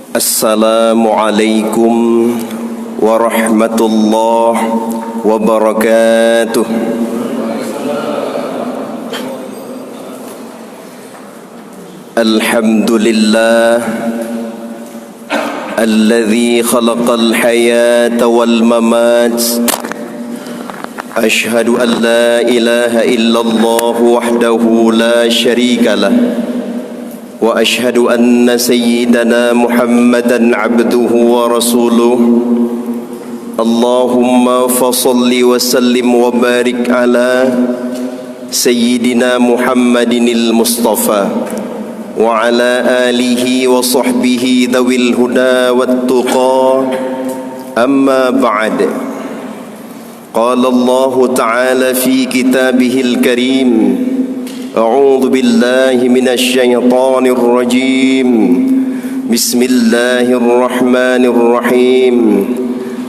Assalamualaikum warahmatullahi wabarakatuh. Alhamdulillah alladzi khalaqal hayata wal mamat. Ashhadu an la ilaha illallah wahdahu la syarika lah. وأشهد أن سيدنا محمدا عبده ورسوله اللهم فصل وسلم وبارك على سيدنا محمد المصطفى وعلى آله وصحبه ذوي الهدى والتقى أما بعد قال الله تعالى في كتابه الكريم أعوذ بالله من الشيطان الرجيم بسم الله الرحمن الرحيم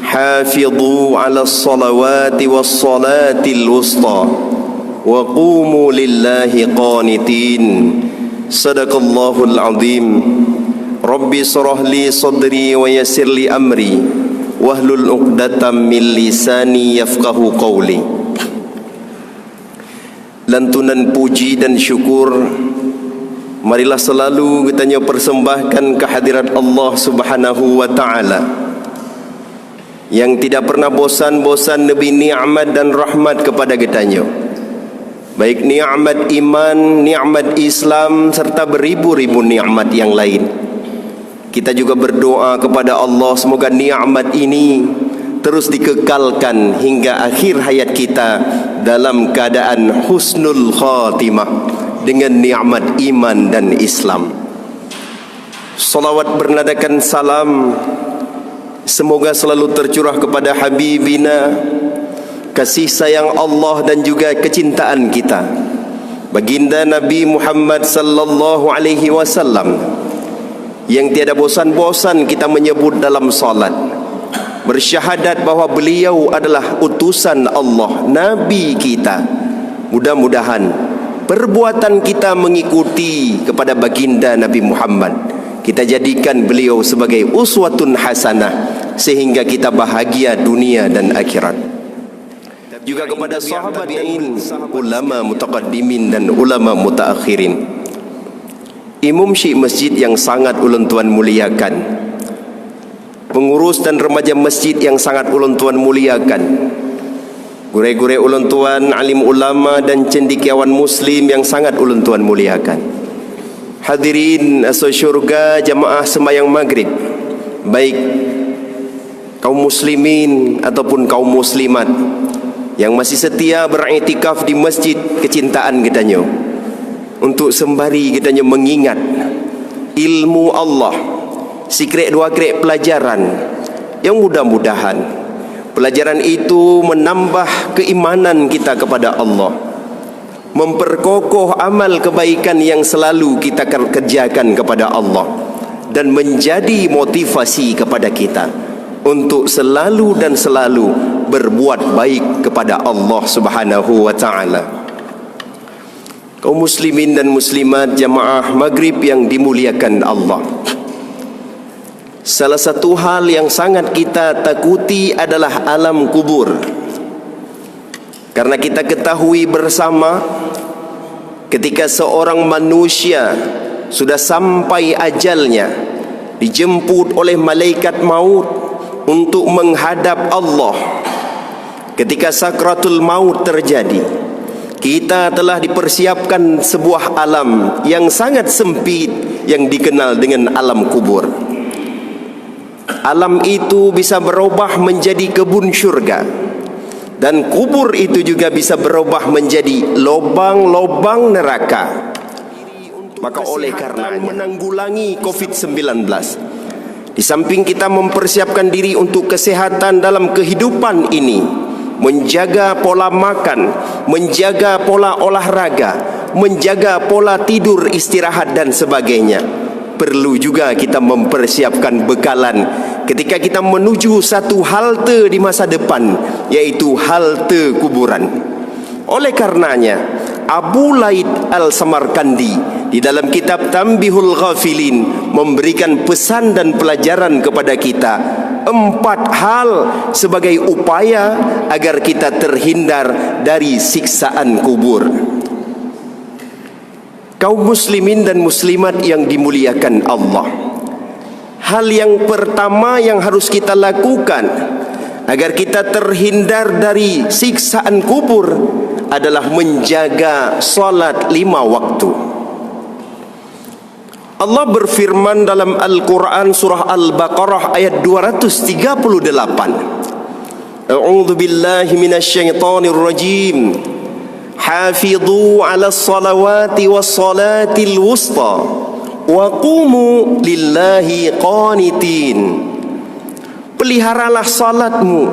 حافظوا على الصلوات والصلاة الوسطى وقوموا لله قانتين صدق الله العظيم رب اشرح لي صدري ويسر لي أمري واحلل عقدة من لساني يفقهوا قولي. Lantunan puji dan syukur marilah selalu kita persembahkan kehadirat Allah Subhanahu wa taala yang tidak pernah bosan-bosan neberi nikmat dan rahmat kepada kita, baik nikmat iman, nikmat Islam serta beribu-ribu nikmat yang lain. Kita juga berdoa kepada Allah semoga nikmat ini terus dikekalkan hingga akhir hayat kita dalam keadaan husnul khatimah dengan nikmat iman dan Islam. Salawat bernadakan salam semoga selalu tercurah kepada Habibina, kasih sayang Allah dan juga kecintaan kita, baginda Nabi Muhammad sallallahu alaihi wasallam yang tiada bosan-bosan kita menyebut dalam salat, bersyahadat bahawa beliau adalah utusan Allah, Nabi kita. Mudah-mudahan perbuatan kita mengikuti kepada baginda Nabi Muhammad. Kita jadikan beliau sebagai uswatun hasanah sehingga kita bahagia dunia dan akhirat. Juga kepada sahabat tabi'in, ulama mutaqaddimin dan ulama mutaakhirin, imam syekh masjid yang sangat ulun tuan muliakan, pengurus dan remaja masjid yang sangat ulun tuan muliakan, gure-gure ulun tuan, alim ulama dan cendekiawan muslim yang sangat ulun tuan muliakan, hadirin asal syurga jamaah sembahyang maghrib, baik kaum muslimin ataupun kaum muslimat yang masih setia beriktikaf di masjid kecintaan kita untuk sembari kita mengingat ilmu Allah, sikret dua krek pelajaran yang mudah-mudahan pelajaran itu menambah keimanan kita kepada Allah, memperkokoh amal kebaikan yang selalu kita kerjakan kepada Allah, dan menjadi motivasi kepada kita untuk selalu dan selalu berbuat baik kepada Allah Subhanahu wa taala. Kaum muslimin dan muslimat jamaah maghrib yang dimuliakan Allah, salah satu hal yang sangat kita takuti adalah alam kubur. Karena kita ketahui bersama, ketika seorang manusia sudah sampai ajalnya, dijemput oleh malaikat maut untuk menghadap Allah, ketika sakratul maut terjadi, kita telah dipersiapkan sebuah alam yang sangat sempit yang dikenal dengan alam kubur. Alam itu bisa berubah menjadi kebun syurga, dan kubur itu juga bisa berubah menjadi lubang-lubang neraka. Maka oleh karena menanggulangi COVID-19, di samping kita mempersiapkan diri untuk kesehatan dalam kehidupan ini, menjaga pola makan, menjaga pola olahraga, menjaga pola tidur, istirahat dan sebagainya, perlu juga kita mempersiapkan bekalan ketika kita menuju satu halte di masa depan, yaitu halte kuburan. Oleh karenanya Abu Laid Al-Samarkandi di dalam kitab Tanbihul Ghafilin memberikan pesan dan pelajaran kepada kita 4 hal sebagai upaya agar kita terhindar dari siksaan kubur. Kaum muslimin dan muslimat yang dimuliakan Allah, hal yang pertama yang harus kita lakukan agar kita terhindar dari siksaan kubur adalah menjaga salat 5 waktu. Allah berfirman dalam Al-Quran surah Al-Baqarah ayat 238. A'udzu billahi minasyaitonir rajim. Hafidhu 'alas salawati was salatil wusta wa qumu lillahi qanitin. Peliharalah salatmu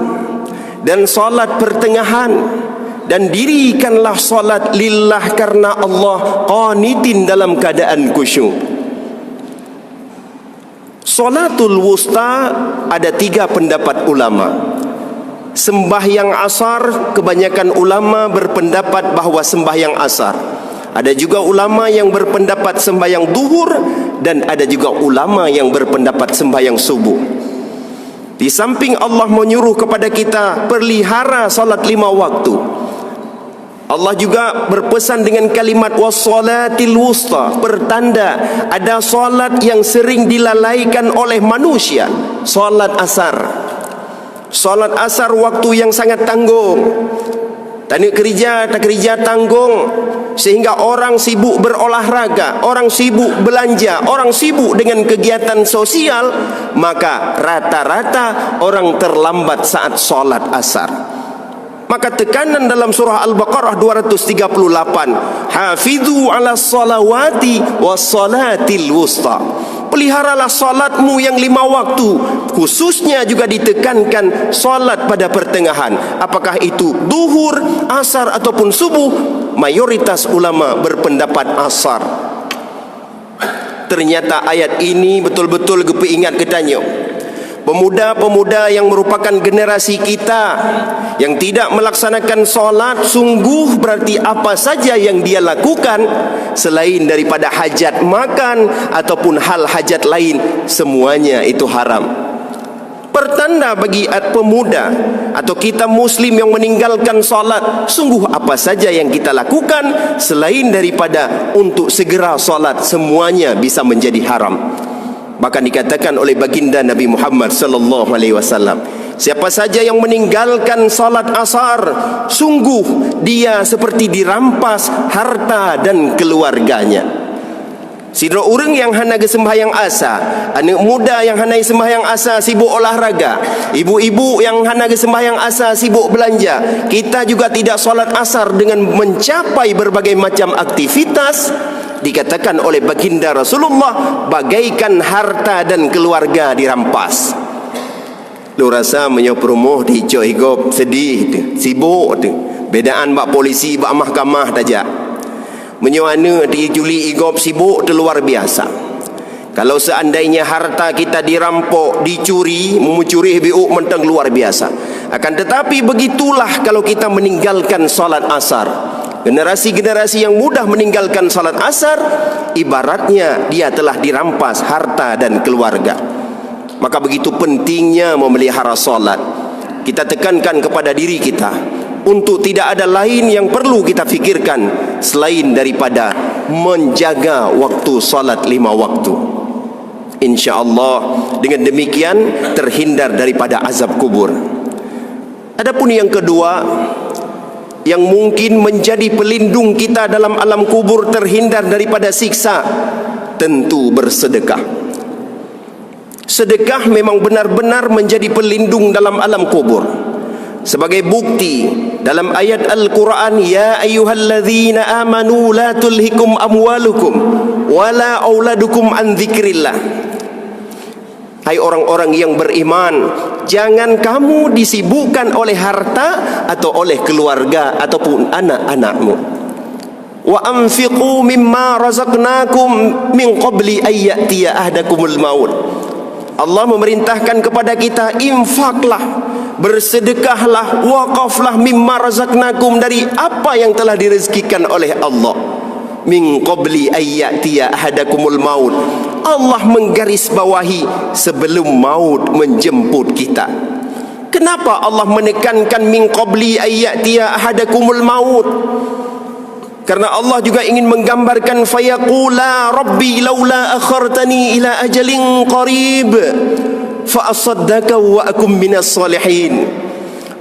dan salat pertengahan, dan dirikanlah salat lillah karena Allah, qanitin dalam keadaan khusyuk. Salatul wusta ada 3 pendapat ulama. Sembahyang asar, kebanyakan ulama berpendapat bahawa sembahyang asar. Ada juga ulama yang berpendapat sembahyang duhur, dan ada juga ulama yang berpendapat sembahyang subuh. Di samping Allah menyuruh kepada kita pelihara salat 5 waktu, Allah juga berpesan dengan kalimat wassalatil wusta, pertanda ada salat yang sering dilalaikan oleh manusia, salat asar. Salat asar waktu yang sangat tanggung. Tak kerja tanggung, sehingga orang sibuk berolahraga, orang sibuk belanja, orang sibuk dengan kegiatan sosial, maka rata-rata orang terlambat saat salat asar. Maka tekanan dalam surah Al-Baqarah 238, hafidhu 'alas salawati was salatil wusta. Peliharalah salatmu yang 5 waktu. Khususnya juga ditekankan salat pada pertengahan. Apakah itu duhur, asar ataupun subuh? Mayoritas ulama berpendapat asar. Ternyata ayat ini betul-betul kepingat ketanya. Pemuda-pemuda yang merupakan generasi kita yang tidak melaksanakan solat, sungguh berarti apa saja yang dia lakukan selain daripada hajat makan ataupun hal hajat lain, semuanya itu haram. Pertanda bagi pemuda atau kita muslim yang meninggalkan solat, sungguh apa saja yang kita lakukan selain daripada untuk segera solat, semuanya bisa menjadi haram. Bahkan dikatakan oleh baginda Nabi Muhammad sallallahu alaihi wasallam, siapa saja yang meninggalkan salat asar, sungguh dia seperti dirampas harta dan keluarganya. Sidra orang yang hana ke sembahyang asa, anak muda yang hana sembahyang asa sibuk olahraga, ibu-ibu yang hana ke sembahyang asa sibuk belanja, kita juga tidak salat asar dengan mencapai berbagai macam aktivitas. Dikatakan oleh baginda Rasulullah bagaikan harta dan keluarga dirampas. Lu rasa menyopromoh di Johigop sedih tu, sibuk tu. Bedaan bak polisi bak mahkamah tajak. Menyoana di Juli Igop sibuk tu luar biasa. Kalau seandainya harta kita dirampok, dicuri, mencuri biuk mentang luar biasa. Akan tetapi begitulah kalau kita meninggalkan salat asar. Generasi-generasi yang mudah meninggalkan salat asar, ibaratnya dia telah dirampas harta dan keluarga. Maka begitu pentingnya memelihara salat. Kita tekankan kepada diri kita untuk tidak ada lain yang perlu kita fikirkan selain daripada menjaga waktu salat 5 waktu. InsyaAllah dengan demikian terhindar daripada azab kubur. Adapun yang kedua, yang mungkin menjadi pelindung kita dalam alam kubur terhindar daripada siksa, tentu bersedekah. Sedekah memang benar-benar menjadi pelindung dalam alam kubur. Sebagai bukti dalam ayat Al-Quran, ya ayyuhalladzina amanu la tulhikum amwalukum wala auladukum an dzikrillah. Hai orang-orang yang beriman, jangan kamu disibukkan oleh harta atau oleh keluarga ataupun anak-anakmu. Wa anfiqu mimma razaqnakum min qabli ay ya'tiya ahdakumul maut. Allah memerintahkan kepada kita, infaklah, bersedekahlah, wakaflah mimma razaqnakum, dari apa yang telah direzekikan oleh Allah. min qabli ayyatiya ahadakumul maut. Allah menggarisbawahi sebelum maut menjemput kita. Kenapa Allah menekankan min qabli ayyatiya ahadakumul maut? Karena Allah juga ingin menggambarkan fayaqula rabbi laula akhartani ila ajalin qarib fa asaddaka wa akum minas salihin.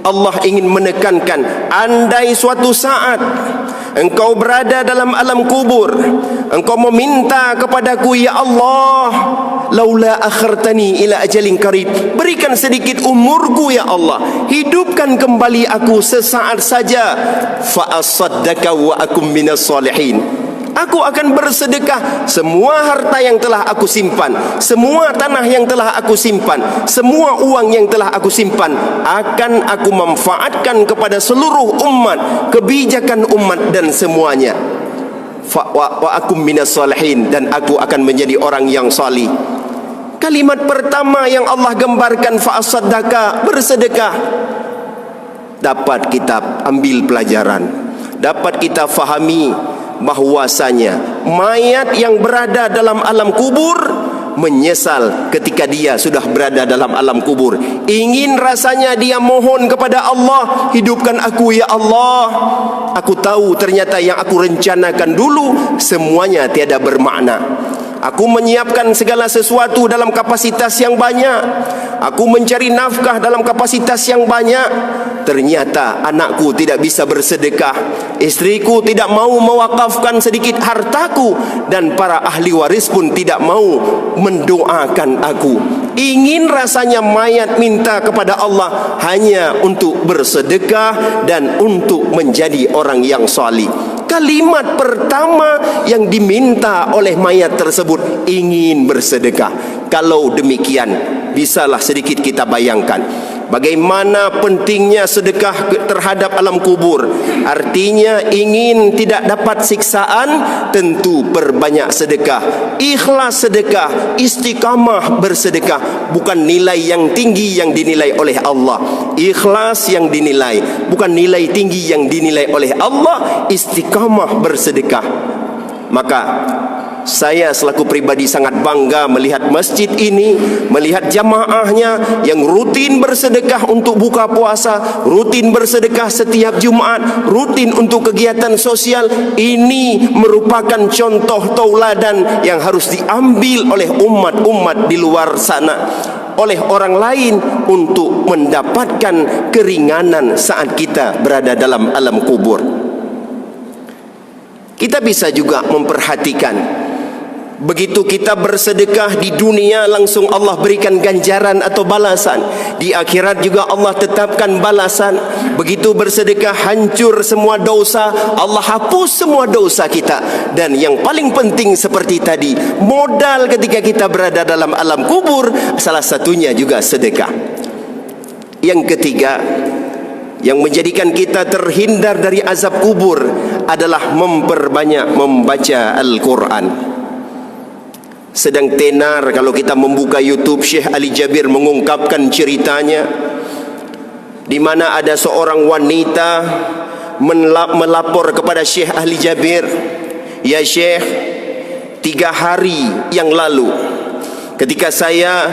Allah ingin menekankan, andai suatu saat engkau berada dalam alam kubur, engkau meminta kepadaku, ya Allah, laula akhartani ila ajalin qarib, berikan sedikit umurku ya Allah, hidupkan kembali aku sesaat saja, fa asaddaka wa akum minas salihin. Aku akan bersedekah semua harta yang telah aku simpan, semua tanah yang telah aku simpan, semua uang yang telah aku simpan, akan aku manfaatkan kepada seluruh umat, kebijakan umat dan semuanya. Wa akum minas salihin, dan aku akan menjadi orang yang salih. Kalimat pertama yang Allah gambarkan, fa asaddaka, bersedekah. Dapat kita ambil pelajaran, dapat kita fahami bahwasanya mayat yang berada dalam alam kubur menyesal ketika dia sudah berada dalam alam kubur. Ingin rasanya dia mohon kepada Allah, hidupkan aku ya Allah. Aku tahu ternyata yang aku rencanakan dulu semuanya tiada bermakna. Aku menyiapkan segala sesuatu dalam kapasitas yang banyak, aku mencari nafkah dalam kapasitas yang banyak. Ternyata anakku tidak bisa bersedekah, istriku tidak mau mewakafkan sedikit hartaku, dan para ahli waris pun tidak mau mendoakan aku. Ingin rasanya mayat minta kepada Allah hanya untuk bersedekah dan untuk menjadi orang yang salih. Kalimat pertama yang diminta oleh mayat tersebut, ingin bersedekah. Kalau demikian, bisalah sedikit kita bayangkan bagaimana pentingnya sedekah terhadap alam kubur. Artinya ingin tidak dapat siksaan, tentu perbanyak sedekah. Ikhlas sedekah, istiqamah bersedekah. Bukan nilai yang tinggi yang dinilai oleh Allah, ikhlas yang dinilai, bukan nilai tinggi yang dinilai oleh Allah, istiqamah bersedekah. Maka saya selaku pribadi sangat bangga melihat masjid ini, melihat jamaahnya yang rutin bersedekah untuk buka puasa, rutin bersedekah setiap Jumat, rutin untuk kegiatan sosial. Ini merupakan contoh tauladan yang harus diambil oleh umat-umat di luar sana, oleh orang lain, untuk mendapatkan keringanan saat kita berada dalam alam kubur. Kita bisa juga memperhatikan, begitu kita bersedekah di dunia, langsung Allah berikan ganjaran atau balasan. Di akhirat juga Allah tetapkan balasan. Begitu bersedekah, hancur semua dosa, Allah hapus semua dosa kita. Dan yang paling penting seperti tadi, modal ketika kita berada dalam alam kubur, salah satunya juga sedekah. Yang ketiga, yang menjadikan kita terhindar dari azab kubur adalah memperbanyak membaca Al-Quran. Sedang tenar kalau kita membuka YouTube, Syekh Ali Jabir mengungkapkan ceritanya, di mana ada seorang wanita melapor kepada Syekh Ali Jabir, ya Syekh, 3 hari yang lalu ketika saya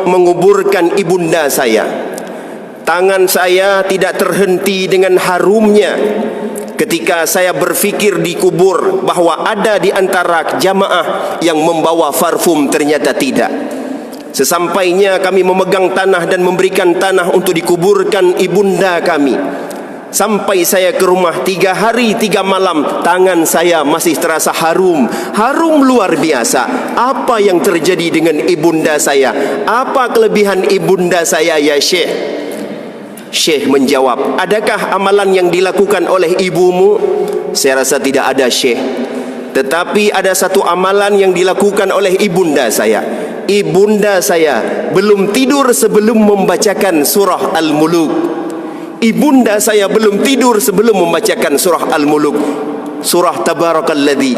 menguburkan ibunda saya, tangan saya tidak terhenti dengan harumnya. Ketika saya berfikir di kubur bahwa ada di antara jamaah yang membawa parfum, ternyata tidak. Sesampainya kami memegang tanah dan memberikan tanah untuk dikuburkan ibunda kami, sampai saya ke rumah 3 hari 3 malam, tangan saya masih terasa harum, harum luar biasa. Apa yang terjadi dengan ibunda saya? Apa kelebihan ibunda saya ya Syekh? Syekh menjawab, adakah amalan yang dilakukan oleh ibumu? Saya rasa tidak ada Syekh, tetapi ada satu amalan yang dilakukan oleh ibunda saya. Ibunda saya belum tidur sebelum membacakan surah Al-Muluk. Ibunda saya belum tidur sebelum membacakan surah Al-Muluk, surah Tabarakalladzi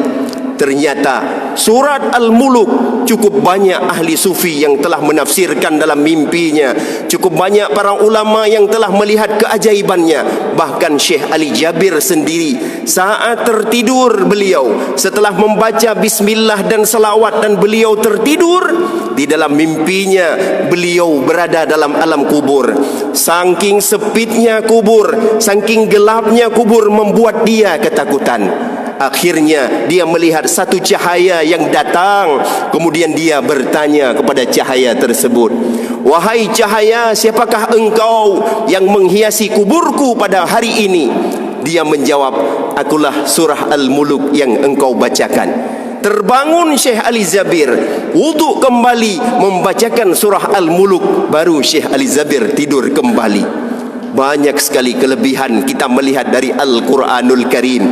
Ternyata surat Al-Muluk cukup banyak ahli sufi yang telah menafsirkan dalam mimpinya. Cukup banyak para ulama yang telah melihat keajaibannya. Bahkan Syekh Ali Jabir sendiri saat tertidur beliau, setelah membaca bismillah dan salawat dan beliau tertidur, di dalam mimpinya beliau berada dalam alam kubur. Saking sepitnya kubur, saking gelapnya kubur membuat dia ketakutan. Akhirnya dia melihat satu cahaya yang datang. Kemudian dia bertanya kepada cahaya tersebut, "Wahai cahaya, siapakah engkau yang menghiasi kuburku pada hari ini?" Dia menjawab, "Akulah surah Al-Muluk yang engkau bacakan." Terbangun Syekh Ali Jabir, wuduk kembali, membacakan surah Al-Muluk. Baru Syekh Ali Jabir tidur kembali. Banyak sekali kelebihan kita melihat dari Al-Quranul Karim.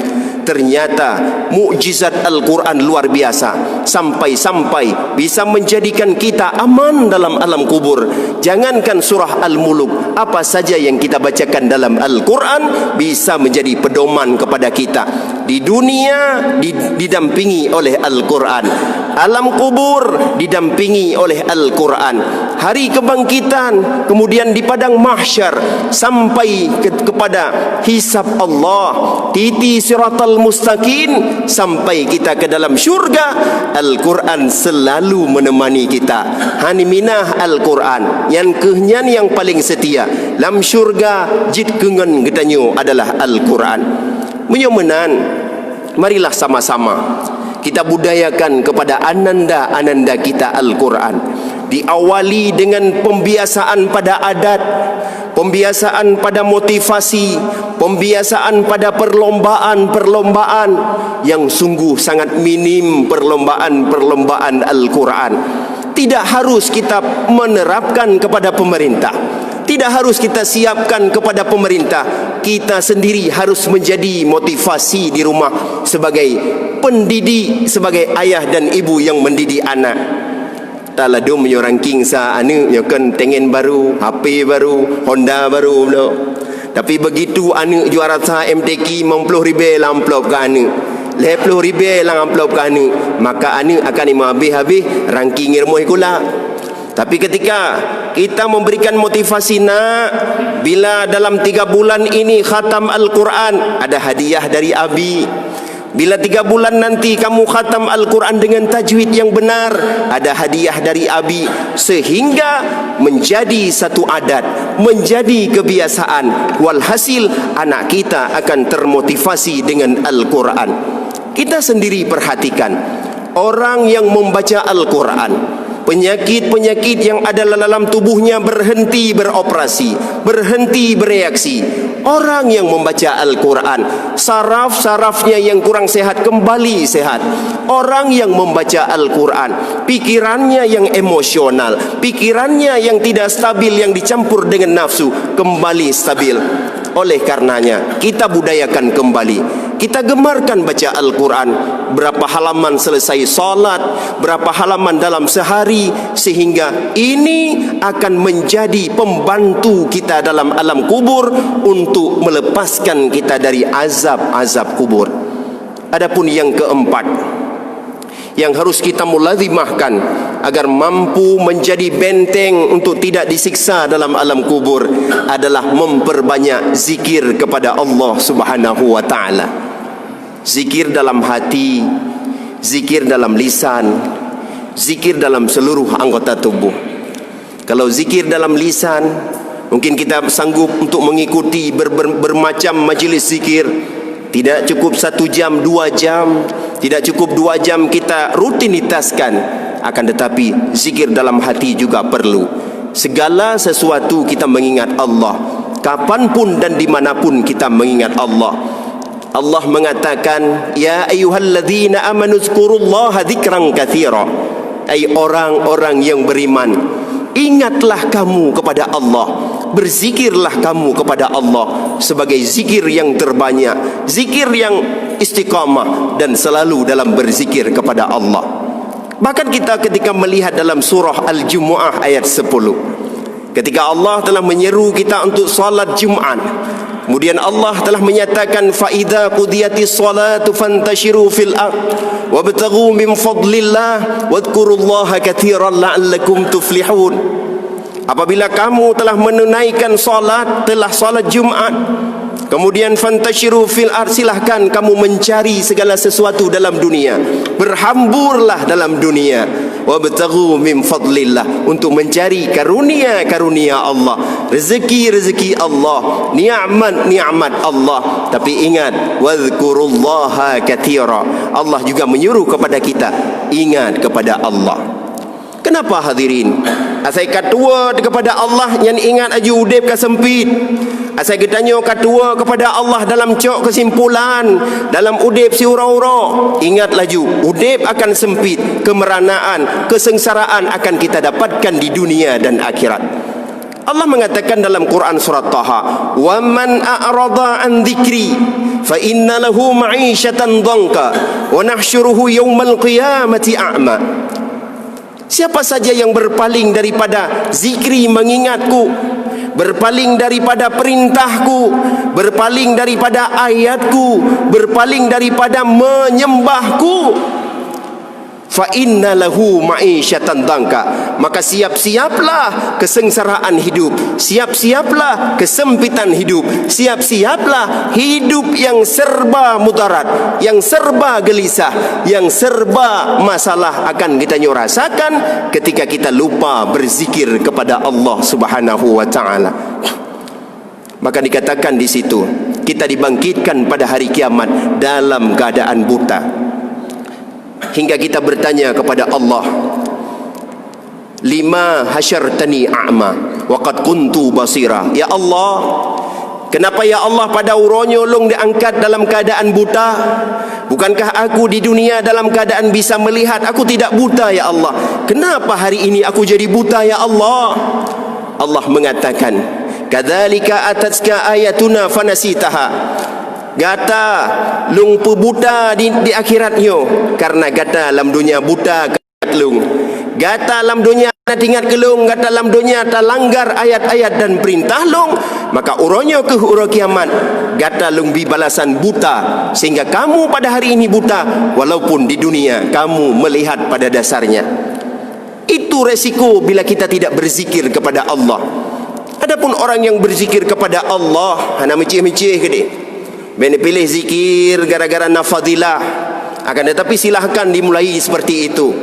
Ternyata mukjizat Al-Quran luar biasa, sampai-sampai bisa menjadikan kita aman dalam alam kubur. Jangankan surah Al-Muluk, apa saja yang kita bacakan dalam Al-Quran bisa menjadi pedoman kepada kita. Di dunia didampingi oleh Al-Quran, alam kubur didampingi oleh Al-Quran, hari kebangkitan, kemudian di padang mahsyar, sampai kepada hisab Allah, titi siratal mustaqim, sampai kita ke dalam syurga. Al-Quran selalu menemani kita. Haniminah Al-Quran yang kehnyan yang paling setia lam syurga jid kengen getanyo adalah Al-Quran. Menyomenan, marilah sama-sama kita budayakan kepada ananda-ananda kita Al-Quran. Diawali dengan pembiasaan pada adat, pembiasaan pada motivasi, pembiasaan pada perlombaan-perlombaan yang sungguh sangat minim. Perlombaan-perlombaan Al-Quran tidak harus kita menerapkan kepada pemerintah, tidak harus kita siapkan kepada pemerintah. Kita sendiri harus menjadi motivasi di rumah sebagai pendidik, sebagai ayah dan ibu yang mendidik anak. Tak ladum yo ranking sa anu yo kan tengen baru, HP baru, Honda baru pula. Tapi begitu anu juara sa MTQ 50,000 lah amplop ke anu, 50,000 lah amplop ke anu, maka anu akan habis-habis ranking ilmu ikula. Tapi ketika kita memberikan motivasi, nak, bila dalam 3 bulan ini khatam Al-Quran, ada hadiah dari Abi. Bila 3 bulan nanti kamu khatam Al-Quran dengan tajwid yang benar, ada hadiah dari Abi. Sehingga menjadi satu adat, menjadi kebiasaan. Walhasil anak kita akan termotivasi dengan Al-Quran. Kita sendiri perhatikan, orang yang membaca Al-Quran, penyakit-penyakit yang ada dalam tubuhnya berhenti beroperasi, berhenti bereaksi. Orang yang membaca Al-Quran, saraf-sarafnya yang kurang sehat kembali sehat. Orang yang membaca Al-Quran, pikirannya yang emosional, pikirannya yang tidak stabil, yang dicampur dengan nafsu, kembali stabil. Oleh karenanya kita budayakan kembali, kita gemarkan baca Al-Quran. Berapa halaman selesai salat, berapa halaman dalam sehari, sehingga ini akan menjadi pembantu kita dalam alam kubur untuk melepaskan kita dari azab-azab kubur. Adapun yang keempat yang harus kita mulazimahkan agar mampu menjadi benteng untuk tidak disiksa dalam alam kubur adalah memperbanyak zikir kepada Allah Subhanahu wa taala. Zikir dalam hati, zikir dalam lisan, zikir dalam seluruh anggota tubuh. Kalau zikir dalam lisan, mungkin kita sanggup untuk mengikuti bermacam majlis zikir. Tidak cukup 1 jam, 2 jam, tidak cukup 2 jam kita rutinitaskan. Akan tetapi zikir dalam hati juga perlu. Segala sesuatu kita mengingat Allah, kapanpun dan dimanapun kita mengingat Allah. Allah mengatakan, ya ayyuhalladzina amanu dzkurullaha dzikran katsira. Ai orang-orang yang beriman, ingatlah kamu kepada Allah, berzikirlah kamu kepada Allah sebagai zikir yang terbanyak, zikir yang istiqamah, dan selalu dalam berzikir kepada Allah. Bahkan kita ketika melihat dalam surah Al-Jumu'ah ayat 10, Ketika Allah telah menyeru kita untuk salat Jumaat, kemudian Allah telah menyatakan fa idza qudiyatis salatu fantashiru fil ard wabtaghu min fadlillah wadhkurullaha katsiran la'allakum tuflihun. Apabila kamu telah menunaikan salat Jumaat, kemudian fantashiru fil ard, silahkan kamu mencari segala sesuatu dalam dunia, berhamburlah dalam dunia, wabtaghu min fadlillah, untuk mencari karunia-karunia Allah, rezeki-rezeki Allah, nikmat-nikmat Allah. Tapi ingat, wadhkurullaha katsira, Allah juga menyuruh kepada kita ingat kepada Allah. Kenapa hadirin? Asai katua kepada Allah yang ingat aja udip ke sempit. Asai getanyo katua kepada Allah dalam cok kesimpulan, dalam udip si ura-ura. Ingat laju, udip akan sempit, kemeranaan, kesengsaraan akan kita dapatkan di dunia dan akhirat. Allah mengatakan dalam Quran surat Taha, "Wa man a'rada an dzikri fa inna lahu ma'isyatan dhanka wa nahsyuruhu yaumal qiyamati a'ma." Siapa saja yang berpaling daripada zikri mengingatku, berpaling daripada perintahku, berpaling daripada ayatku, berpaling daripada menyembahku, fa inna lahu ma'isyatan dhanka, maka siap-siaplah kesengsaraan hidup, siap-siaplah kesempitan hidup, siap-siaplah hidup yang serba mudarat, yang serba gelisah, yang serba masalah akan kita rasakan ketika kita lupa berzikir kepada Allah Subhanahu wa taala. Maka dikatakan di situ, kita dibangkitkan pada hari kiamat dalam keadaan buta, hingga kita bertanya kepada Allah, lima hasyartani a'ma wa qad kuntu basira. Ya Allah, kenapa ya Allah pada uronyo long diangkat dalam keadaan buta? Bukankah aku di dunia dalam keadaan bisa melihat? Aku tidak buta ya Allah. Kenapa hari ini aku jadi buta ya Allah? Allah mengatakan, kadzalika atatka ayatuna fanasitaha. Gata lung buta di akhiratnya, karena gata dalam dunia buta lung, gata dalam dunia tinggal kelung, gata dalam dunia terlanggar ayat-ayat dan perintah lung, maka uronyo ke uro kiamat gata lung bi balasan buta, sehingga kamu pada hari ini buta walaupun di dunia kamu melihat pada dasarnya. Itu resiko bila kita tidak berzikir kepada Allah. Adapun orang yang berzikir kepada Allah hanya mecih-mecih ke dia, bene pilih zikir gara-gara nafadilah, akan tetapi silahkan dimulai seperti itu.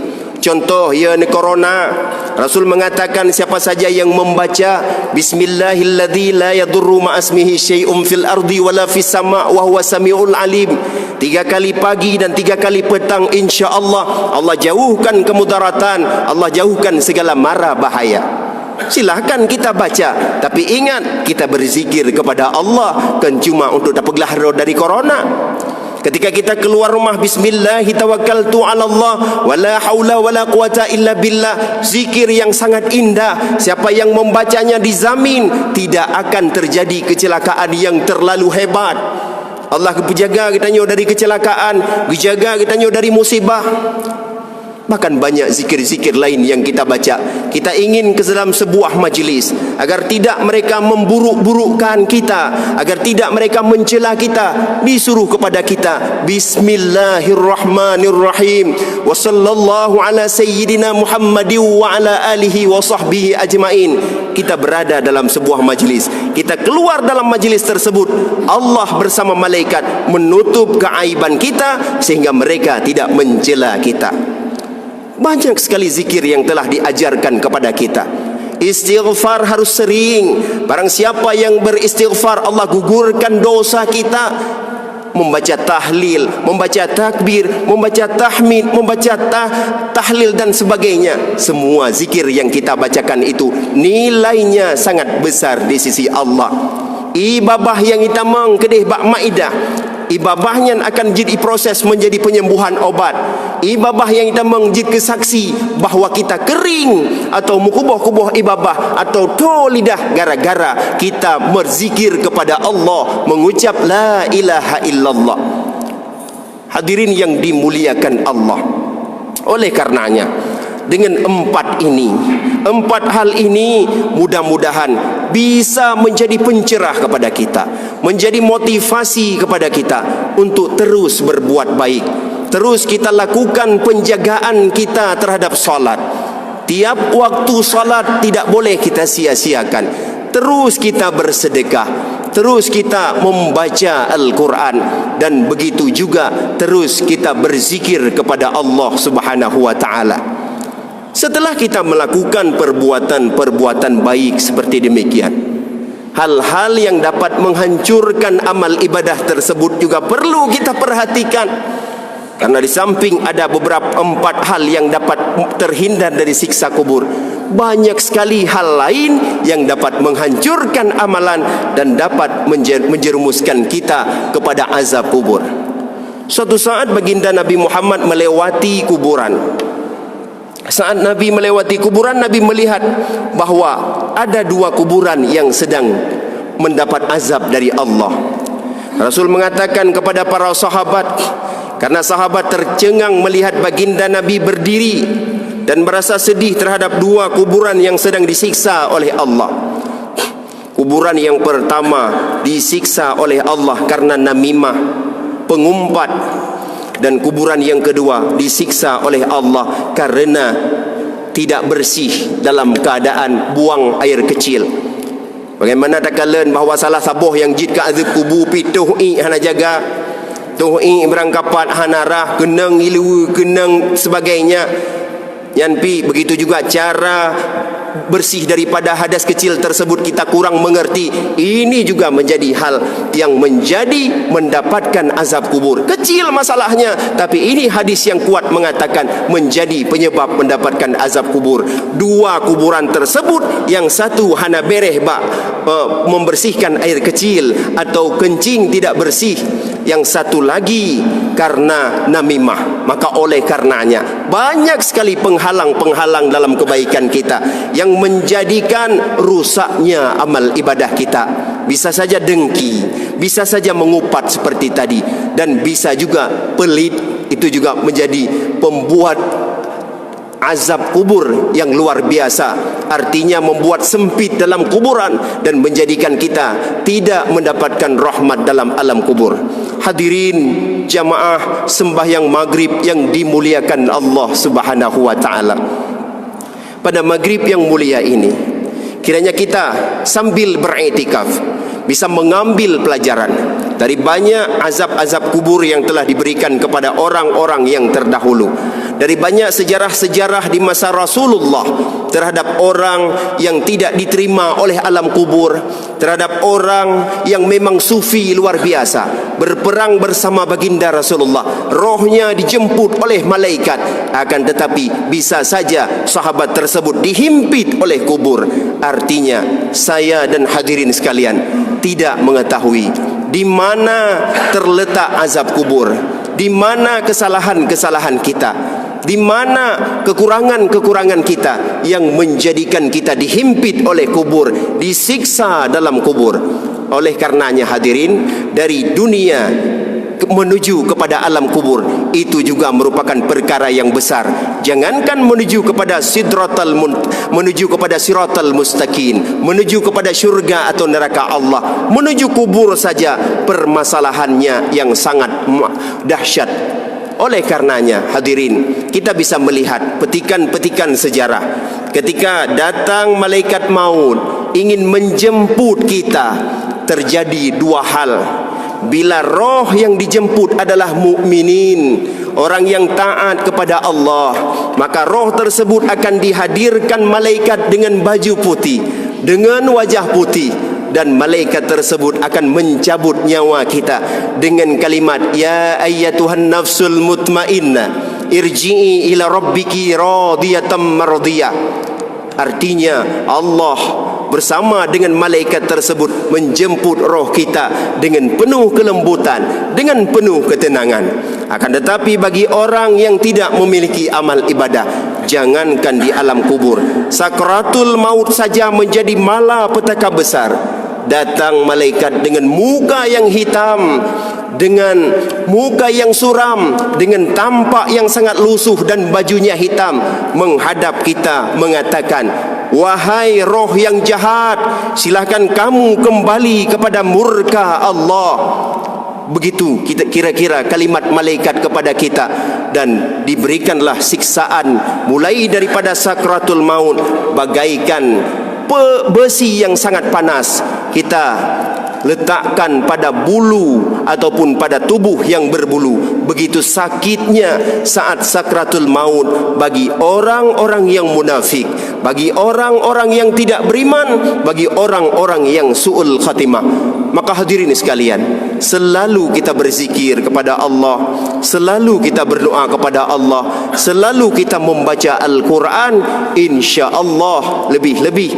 Contoh ya ni corona, Rasul mengatakan siapa saja yang membaca bismillahilladzi la yadurru ma'asmihi syai'un fil ardi wala fis sama' wa huwa samiul alim, 3 kali pagi dan 3 kali petang, insya-Allah Allah jauhkan kemudaratan, Allah jauhkan segala mara bahaya. Silahkan kita baca, tapi ingat kita berzikir kepada Allah kan cuma untuk dapat gelahro dari corona. Ketika kita keluar rumah, bismillahi tawakkaltu ala Allah wala haula wala quwata illa billah, zikir yang sangat indah. Siapa yang membacanya dizamin tidak akan terjadi kecelakaan yang terlalu hebat. Allah berjaga kita dari kecelakaan, berjaga kita dari musibah. Bahkan banyak zikir-zikir lain yang kita baca. Kita ingin ke dalam sebuah majlis agar tidak mereka memburuk-burukkan kita, agar tidak mereka mencela kita. Disuruh kepada kita bismillahirrahmanirrahim wa sallallahu ala sayyidina Muhammadin wa ala alihi wa sahbihi ajmain. Kita berada dalam sebuah majlis, kita keluar dalam majlis tersebut, Allah bersama malaikat menutup keaiban kita sehingga mereka tidak mencela kita. Banyak sekali zikir yang telah diajarkan kepada kita. Istighfar harus sering. Barang siapa yang beristighfar, Allah gugurkan dosa kita. Membaca tahlil, membaca takbir, membaca tahmid, membaca tahlil dan sebagainya. Semua zikir yang kita bacakan itu nilainya sangat besar di sisi Allah. Ibadah yang kita mengkedih bak maidah, ibabahnya akan jadi proses menjadi penyembuhan obat. Ibabah yang kita menjadi kesaksi bahawa kita kering atau mukuboh-kuboh ibabah atau to lidah gara-gara kita berzikir kepada Allah, mengucap la ilaha illallah. Hadirin yang dimuliakan Allah, oleh karenanya dengan empat ini. Empat hal ini mudah-mudahan bisa menjadi pencerah kepada kita, menjadi motivasi kepada kita untuk terus berbuat baik. Terus kita lakukan penjagaan kita terhadap salat. Tiap waktu salat tidak boleh kita sia-siakan. Terus kita bersedekah, terus kita membaca Al-Quran, dan begitu juga terus kita berzikir kepada Allah Subhanahu wa ta'ala. Setelah kita melakukan perbuatan-perbuatan baik seperti demikian, hal-hal yang dapat menghancurkan amal ibadah tersebut juga perlu kita perhatikan. Karena di samping ada beberapa empat hal yang dapat terhindar dari siksa kubur, banyak sekali hal lain yang dapat menghancurkan amalan dan dapat menjerumuskan kita kepada azab kubur. Suatu saat baginda Nabi Muhammad melewati kuburan. Saat Nabi melewati kuburan, Nabi melihat bahawa ada dua kuburan yang sedang mendapat azab dari Allah. Rasul mengatakan kepada para sahabat, karena sahabat tercengang melihat baginda Nabi berdiri dan merasa sedih terhadap dua kuburan yang sedang disiksa oleh Allah. Kuburan yang pertama disiksa oleh Allah karena namimah, pengumpat. Dan kuburan yang kedua disiksa oleh Allah karena tidak bersih dalam keadaan buang air kecil. Bagaimana tak kalian bahawa salah sabuh yang jid ke azab kubur pituh hana jaga, tuh berangkapat hanarah kenang ilu kenang sebagainya. Yanpi begitu juga cara bersih daripada hadas kecil tersebut kita kurang mengerti. Ini juga menjadi hal yang menjadi mendapatkan azab kubur. Kecil masalahnya, tapi ini hadis yang kuat mengatakan menjadi penyebab mendapatkan azab kubur. Dua kuburan tersebut, yang satu hana bereh membersihkan air kecil atau kencing tidak bersih, yang satu lagi karena namimah. Maka oleh karenanya banyak sekali penghalang-penghalang dalam kebaikan kita yang menjadikan rusaknya amal ibadah kita. Bisa saja dengki, bisa saja mengupat seperti tadi, dan bisa juga pelit. Itu juga menjadi pembuat azab kubur yang luar biasa. Artinya membuat sempit dalam kuburan dan menjadikan kita tidak mendapatkan rahmat dalam alam kubur. Hadirin jamaah sembahyang maghrib yang dimuliakan Allah Subhanahu wa ta'ala. Pada maghrib yang mulia ini, kiranya kita sambil beriktikaf bisa mengambil pelajaran dari banyak azab-azab kubur yang telah diberikan kepada orang-orang yang terdahulu, dari banyak sejarah-sejarah di masa Rasulullah terhadap orang yang tidak diterima oleh alam kubur, terhadap orang yang memang sufi luar biasa, berperang bersama baginda Rasulullah, rohnya dijemput oleh malaikat, akan tetapi bisa saja sahabat tersebut dihimpit oleh kubur. Artinya saya dan hadirin sekalian tidak mengetahui di mana terletak azab kubur, di mana kesalahan-kesalahan kita, di mana kekurangan-kekurangan kita yang menjadikan kita dihimpit oleh kubur, disiksa dalam kubur. Oleh karenanya hadirin, dari dunia menuju kepada alam kubur itu juga merupakan perkara yang besar. Jangankan menuju kepada menuju kepada siratal mustaqim, menuju kepada syurga atau neraka Allah, menuju kubur saja permasalahannya yang sangat dahsyat. Oleh karenanya hadirin, kita bisa melihat petikan-petikan sejarah ketika datang malaikat maut ingin menjemput kita. Terjadi dua hal. Bila roh yang dijemput adalah mukminin, orang yang taat kepada Allah, maka roh tersebut akan dihadirkan malaikat dengan baju putih, dengan wajah putih, dan malaikat tersebut akan mencabut nyawa kita dengan kalimat, ya ayyatuhan nafsul mutmainnah irji'i ila rabbiki radiyatan mardiyah. Artinya Allah bersama dengan malaikat tersebut menjemput roh kita dengan penuh kelembutan, dengan penuh ketenangan. Akan tetapi bagi orang yang tidak memiliki amal ibadah, jangankan di alam kubur, sakratul maut saja menjadi malapetaka besar. Datang malaikat dengan muka yang hitam, dengan muka yang suram, dengan tampak yang sangat lusuh dan bajunya hitam, menghadap kita mengatakan, wahai roh yang jahat, silakan kamu kembali kepada murka Allah. Begitu kita kira-kira kalimat malaikat kepada kita, dan diberikanlah siksaan mulai daripada sakratul maut bagaikan besi yang sangat panas. Kita letakkan pada bulu ataupun pada tubuh yang berbulu. Begitu sakitnya saat sakratul maut bagi orang-orang yang munafik, bagi orang-orang yang tidak beriman, bagi orang-orang yang su'ul khatimah. Maka hadirin sekalian, selalu kita berzikir kepada Allah, selalu kita berdoa kepada Allah, selalu kita membaca Al-Quran. InsyaAllah lebih-lebih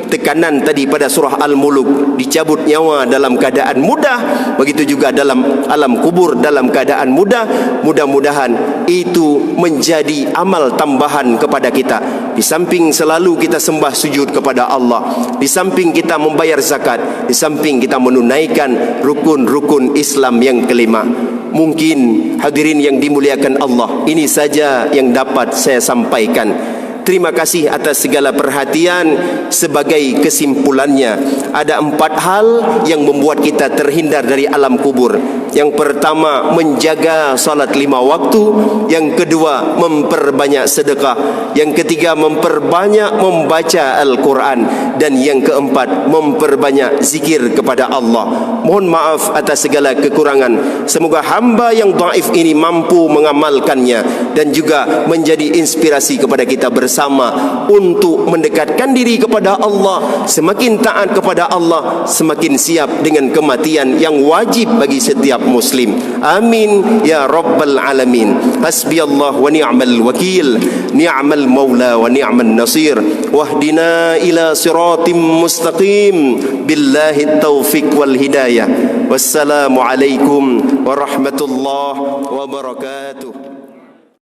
tekanan tadi pada surah Al-Muluk, dicabut nyawa dalam keadaan mudah, begitu juga dalam alam kubur dalam keadaan mudah. Mudah-mudahan itu menjadi amal tambahan kepada kita. Di samping selalu kita sembah sujud kepada Allah, di samping kita membayar zakat, di samping kita menunaikan rukun-rukun Islam yang kelima. Mungkin hadirin yang dimuliakan Allah, ini saja yang dapat saya sampaikan. Terima kasih atas segala perhatian. Sebagai kesimpulannya, ada 4 hal yang membuat kita terhindar dari alam kubur. Yang pertama, menjaga salat 5 waktu. Yang kedua, memperbanyak sedekah. Yang ketiga, memperbanyak membaca Al-Quran. Dan yang keempat, memperbanyak zikir kepada Allah. Mohon maaf atas segala kekurangan. Semoga hamba yang dhaif ini mampu mengamalkannya dan juga menjadi inspirasi kepada kita bersama untuk mendekatkan diri kepada Allah. Semakin taat kepada Allah, semakin siap dengan kematian yang wajib bagi setiap muslim. Amin ya rabbal alamin. Hasbiyallah wa ni'mal wakil, ni'mal maula wa ni'man nasir. Wahdina ila siratim mustaqim. Billahi taufiq wal hidayah. Wassalamu alaikum warahmatullahi wabarakatuh.